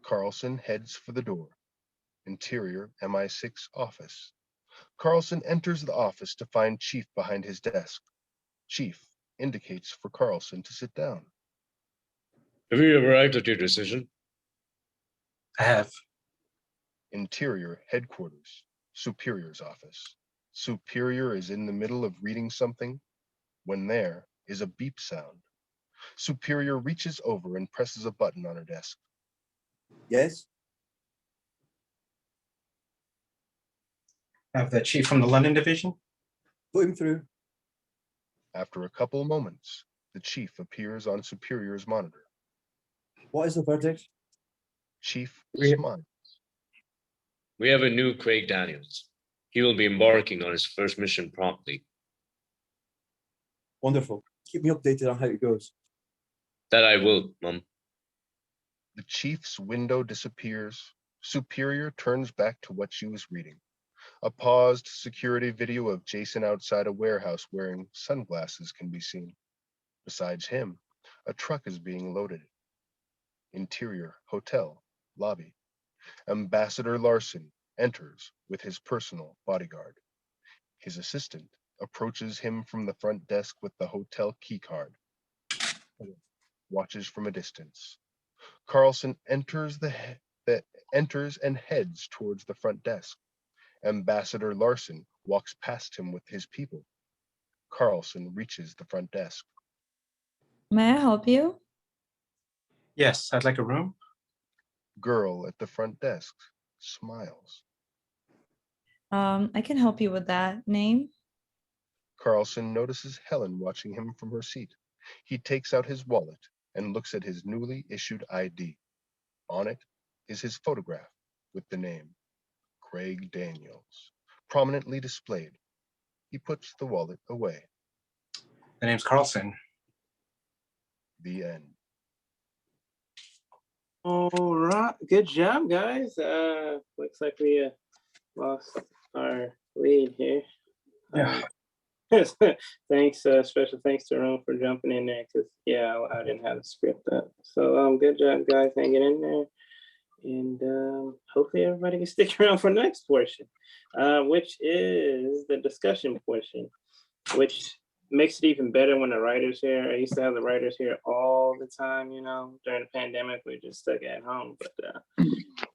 Carlson heads for the door. Interior MI6 office. Carlson enters the office to find Chief behind his desk. Chief indicates for Carlson to sit down. Have you arrived at your decision? I have. Interior headquarters, Superior's office. Superior is in the middle of reading something when there is a beep sound. Superior reaches over and presses a button on her desk. Yes? I have the chief from the London division. Put him through. After a couple moments, the chief appears on Superior's monitor. What is the verdict? Chief We- smiles. We have a new Craig Daniels. He will be embarking on his first mission promptly. Wonderful. Keep me updated on how it goes. That I will, Mum. The chief's window disappears. Superior turns back to what she was reading. A paused security video of Jason outside a warehouse wearing sunglasses can be seen. Besides him, a truck is being loaded. Interior, hotel, lobby. Ambassador Larson enters with his personal bodyguard. His assistant approaches him from the front desk with the hotel keycard. Watches from a distance. Carlson enters and heads towards the front desk. Ambassador Larson walks past him with his people. Carlson reaches the front desk. May I help you? Yes, I'd like a room. Girl at the front desk smiles. I can help you with that. Name? Carlson notices Helen watching him from her seat. He takes out his wallet and looks at his newly issued ID. On it is his photograph with the name Craig Daniels prominently displayed. He puts the wallet away. The name's Carlson. The end. All right, good job, guys. Looks like we lost our lead here. Yeah. Thanks, special thanks to Ron for jumping in there because I didn't have the script up. So good job, guys, hanging in there, and hopefully everybody can stick around for the next portion, which is the discussion portion, which makes it even better when the writer's here. I used to have the writers here all the time, during the pandemic, we were just stuck at home, but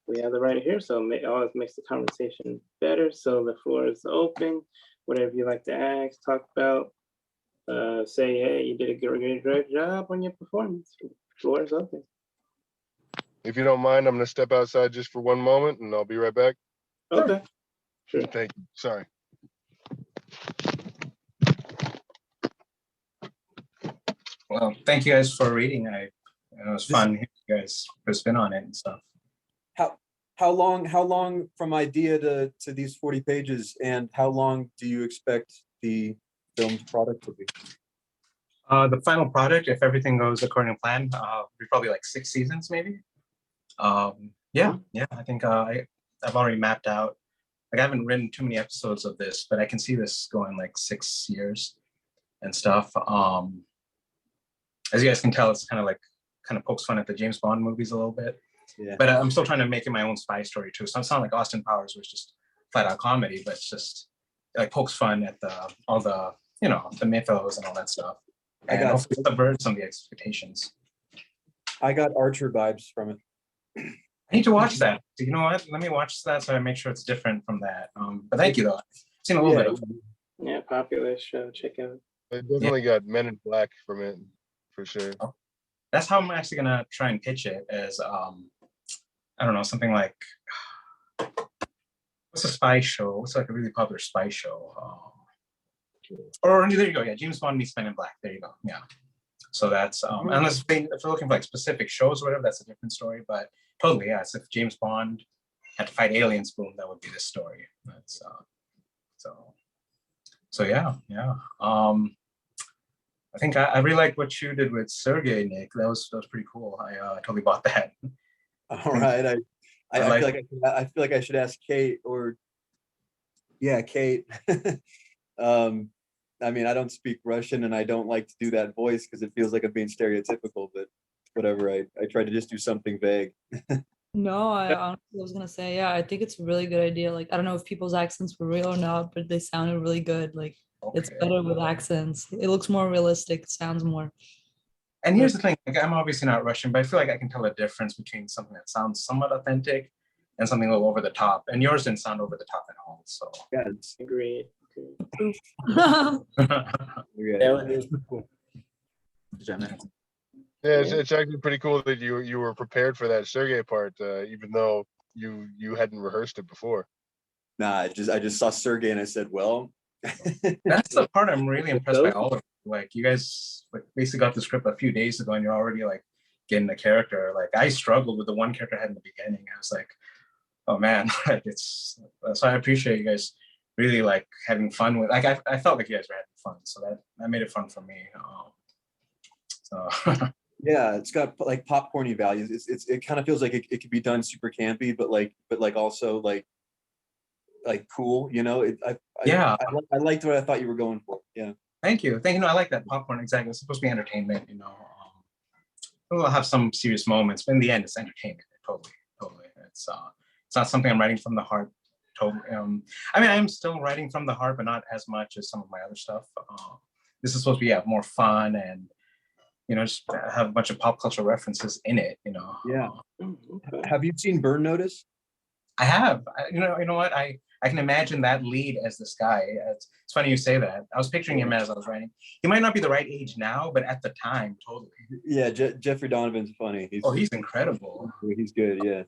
we have the writer here, so it always makes the conversation better. So the floor is open. Whatever you like to ask, talk about, say, hey, you did a great job on your performance. The floor is open. If you don't mind, I'm going to step outside just for one moment and I'll be right back. Okay. Sure. Thank you. Sorry. Well, thank you guys for reading. It was fun hearing you guys put a spin on it and stuff. How long from idea to these 40 pages, and how long do you expect the filmed product to be? The final product, if everything goes according to plan, will be probably like 6 seasons, maybe. Yeah. I think I've already mapped out. Like I haven't written too many episodes of this, but I can see this going like 6 years and stuff. As you guys can tell, it's kind of pokes fun at the James Bond movies a little bit. Yeah. But I'm still trying to make it my own spy story too. So it's not like Austin Powers was just flat out comedy, but it's just like pokes fun at all the the mythos and all that stuff. And hopefully subvert some of the expectations. I got Archer vibes from it. I need to watch that. You know what? Let me watch that so I make sure it's different from that. But thank you though. I've seen a little bit of it. Yeah, popular show. Check out. I definitely got Men in Black from it, for sure. That's how I'm actually gonna try and pitch it as I don't know, something like what's a spy show? What's like a really popular spy show? Or there you go, yeah, James Bond meets Men in Black. There you go. Yeah. So that's unless if you're looking for like specific shows or whatever, that's a different story. But totally, yeah. So if James Bond had to fight aliens, boom, that would be this story. That's so yeah. I think I really like what you did with Sergey, Nick. That was pretty cool. I totally bought that. All right. I feel like I should ask Kate Kate. I mean, I don't speak Russian and I don't like to do that voice because it feels like I'm being stereotypical, but whatever. I try to just do something vague. No, I honestly was gonna say, I think it's a really good idea. Like, I don't know if people's accents were real or not, but they sounded really good. Like, it's better with accents. It looks more realistic. It sounds more. And here's the thing, like, I'm obviously not Russian, but I feel like I can tell a difference between something that sounds somewhat authentic and something a little over the top. And yours didn't sound over the top at all. So Yeah, Agreed. Yeah, it's actually pretty cool that you were prepared for that Sergey part, even though you hadn't rehearsed it before. Nah, I just saw Sergey and I said, well. That's the part I'm really impressed by all of you. Like, you guys like basically got the script a few days ago and you're already like getting the character. Like, I struggled with the one character I had in the beginning. I was like, oh man, like so I appreciate you guys really like having fun with, like, I felt like you guys were having fun, so that made it fun for me. So Yeah, it's got like popcorny values. It kind of feels like it could be done super campy, but like also like cool, you know. I liked what I thought you were going for. Yeah. Thank you. No, I like that popcorn. Exactly. It's supposed to be entertainment, you know. We'll have some serious moments, but in the end, it's entertainment. Totally. It's not something I'm writing from the heart. Totally. I mean, I'm still writing from the heart, but not as much as some of my other stuff. This is supposed to be more fun and, you know, just have a bunch of pop culture references in it, you know. Yeah. Have you seen Burn Notice? I have. You know what? I can imagine that lead as this guy. It's funny you say that. I was picturing him as I was writing. He might not be the right age now, but at the time, totally. Yeah, Jeffrey Donovan's funny. He's incredible. He's good, yeah.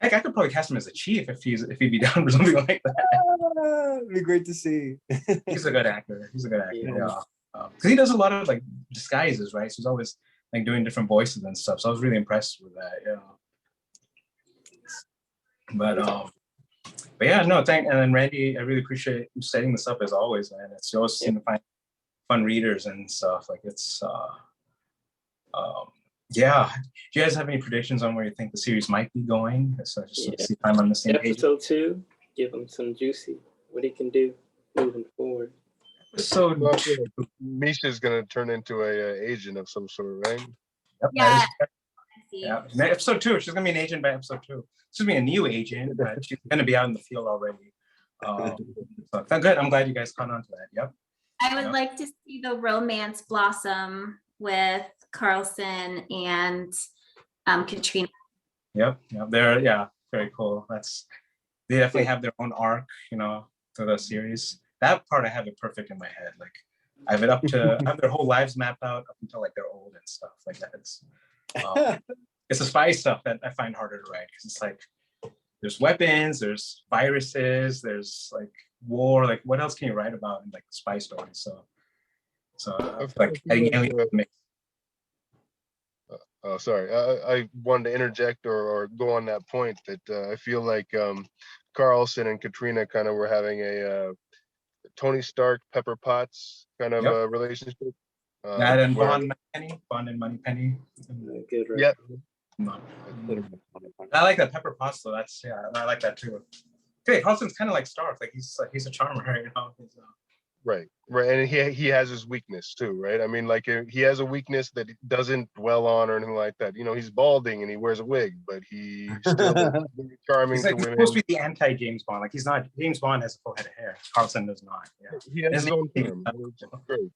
Heck, I could probably cast him as a chief if he'd be down for something like that. It'd be great to see. He's a good actor. He's a good actor. Yeah. Yeah. Because he does a lot of like disguises, right? So he's always like doing different voices and stuff. So I was really impressed with that. Yeah. But yeah, no, and then Randy, I really appreciate you setting this up as always, man. It's you always seem to find fun readers and stuff. Like it's yeah. Do you guys have any predictions on where you think the series might be going? So just to see if I'm on the same page. Episode 2, give him some juicy, what he can do moving forward. So Well, I feel like Misha's gonna turn into a agent of some sort, right? yep, Yeah. yeah. Episode 2, she's gonna be an agent by episode 2. She's gonna be a new agent, but she's gonna be out in the field already. So good. I'm glad you guys caught on to that. Yep. I would like to see the romance blossom with Carlson and Katrina. Yep. They're very cool. They definitely have their own arc, to the series. That part I have it perfect in my head. Like I have it up to I have their whole lives mapped out up until like they're old and stuff like that. It's the spy stuff that I find harder to write because it's like there's weapons, there's viruses, there's like war. Like what else can you write about in like spy stories? So like adding alien mix. Oh, sorry. I wanted to interject or go on that point that I feel like Carlson and Katrina kind of were having a Tony Stark, Pepper Potts kind of a relationship. That and Bond and Moneypenny. Good, right? Yep. I like that Pepper Potts though. I like that too. Okay, Carlson's kind of like Stark. Like he's a charmer, Right, and he has his weakness too, right? I mean, like he has a weakness that he doesn't dwell on or anything like that. He's balding and he wears a wig, but he's still very charming he's like to women. Supposed to be the anti-James Bond. Like he's not. James Bond has a full head of hair. Carlson does not. Yeah, He has his own term. Great.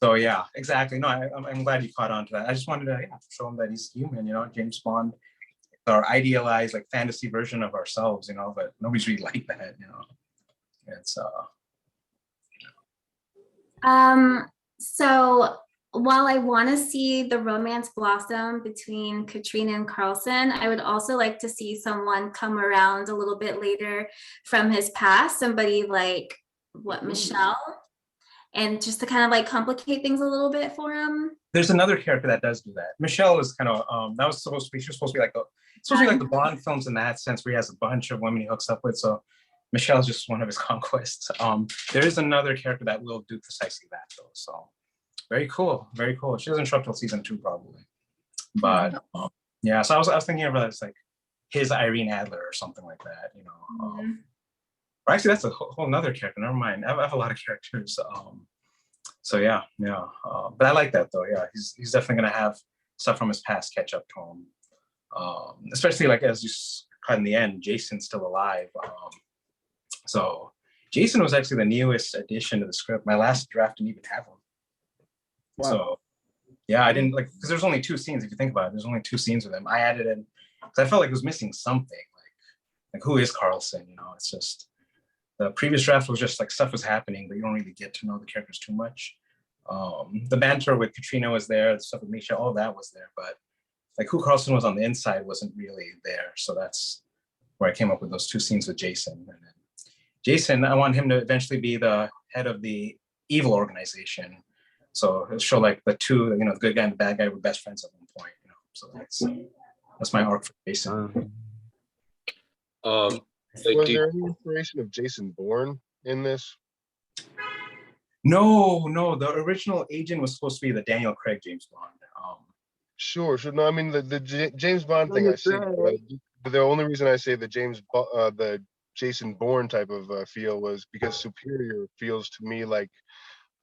So yeah, exactly. No, I'm glad you caught on to that. I just wanted to show him that he's human. James Bond, our idealized like fantasy version of ourselves. But nobody's really like that. It's So while I want to see the romance blossom between Katrina and Carlson, I would also like to see someone come around a little bit later from his past, somebody like Michelle, and just to kind of like complicate things a little bit for him. There's another character that does do that. Michelle is kind of she was supposed to be like the Bond films in that sense, where he has a bunch of women he hooks up with. So Michelle's just one of his conquests. There is another character that will do precisely that though. So very cool. She doesn't show up till season 2 probably. But so I was thinking of it as like his Irene Adler or something like that, or actually that's a whole nother character. Never mind. I have a lot of characters. But I like that though. Yeah, he's definitely gonna have stuff from his past catch up to him. Especially like as you cut in the end, Jason's still alive. So Jason was actually the newest addition to the script. My last draft didn't even have him. Wow. So yeah, I didn't because there's only 2 scenes. If you think about it, there's only 2 scenes with him. I added in because I felt like it was missing something. Like who is Carlson? It's just the previous draft was just like stuff was happening, but you don't really get to know the characters too much. The banter with Katrina was there, the stuff with Misha, all that was there, but like who Carlson was on the inside wasn't really there. So that's where I came up with those 2 scenes with Jason. And then Jason, I want him to eventually be the head of the evil organization. So it'll show like the 2, the good guy and the bad guy were best friends at one point. So that's my arc for Jason. Was there any inspiration of Jason Bourne in this? No, the original agent was supposed to be the Daniel Craig James Bond. Sure. No, I mean the James Bond thing I see. But the only reason I say the the Jason Bourne type of feel was because Superior feels to me like,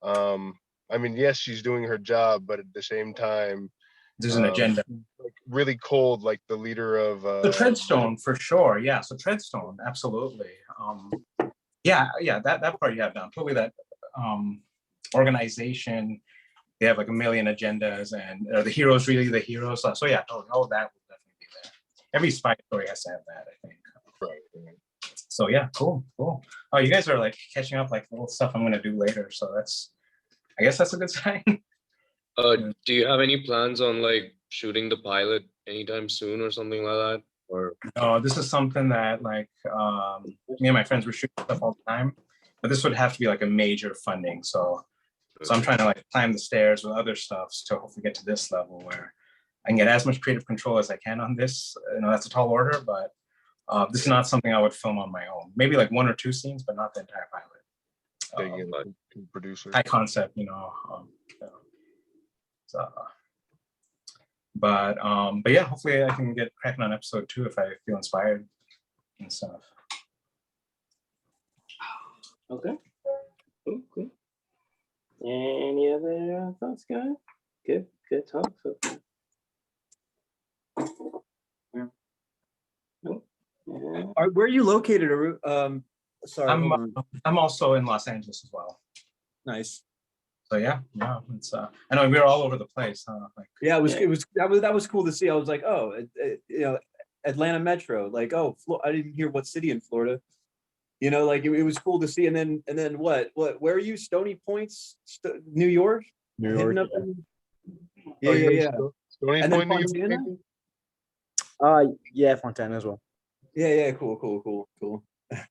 I mean, yes, she's doing her job, but at the same time, there's an agenda. Like really cold, like the leader of the Treadstone for sure. Yeah, so Treadstone, absolutely. That part you have down. Totally that organization. They have like a million agendas, and are the heroes really the heroes? So yeah, all of that will definitely be there. Every spy story has to have that, I think. Right. So yeah, cool. Oh, you guys are like catching up like little stuff I'm gonna do later. So I guess that's a good sign. Do you have any plans on like shooting the pilot anytime soon or something like that? Or This is something that like me and my friends were shooting stuff all the time, but this would have to be like a major funding. So I'm trying to like climb the stairs with other stuff to hopefully get to this level where I can get as much creative control as I can on this. That's a tall order, but this is not something I would film on my own. Maybe like 1 or 2 scenes, but not the entire pilot. Being a producer. High concept, so, but yeah, hopefully I can get cracking on episode 2 if I feel inspired and stuff. Okay. Cool. Any other thoughts, guys? Good talk so far. Nope. Where are you located, Aru? Sorry, hold on. I'm also in Los Angeles as well. Nice. So yeah, it's I know we're all over the place, huh? Like, Yeah, that was cool to see. I was like, oh, Atlanta Metro. Like, oh, I didn't hear what city in Florida. Like it was cool to see. And then what? Where are you? Stony Points, New York. New York. Yeah. Stony And then Point, New York, Fontana? Yeah, Fontana as well. Yeah. Cool.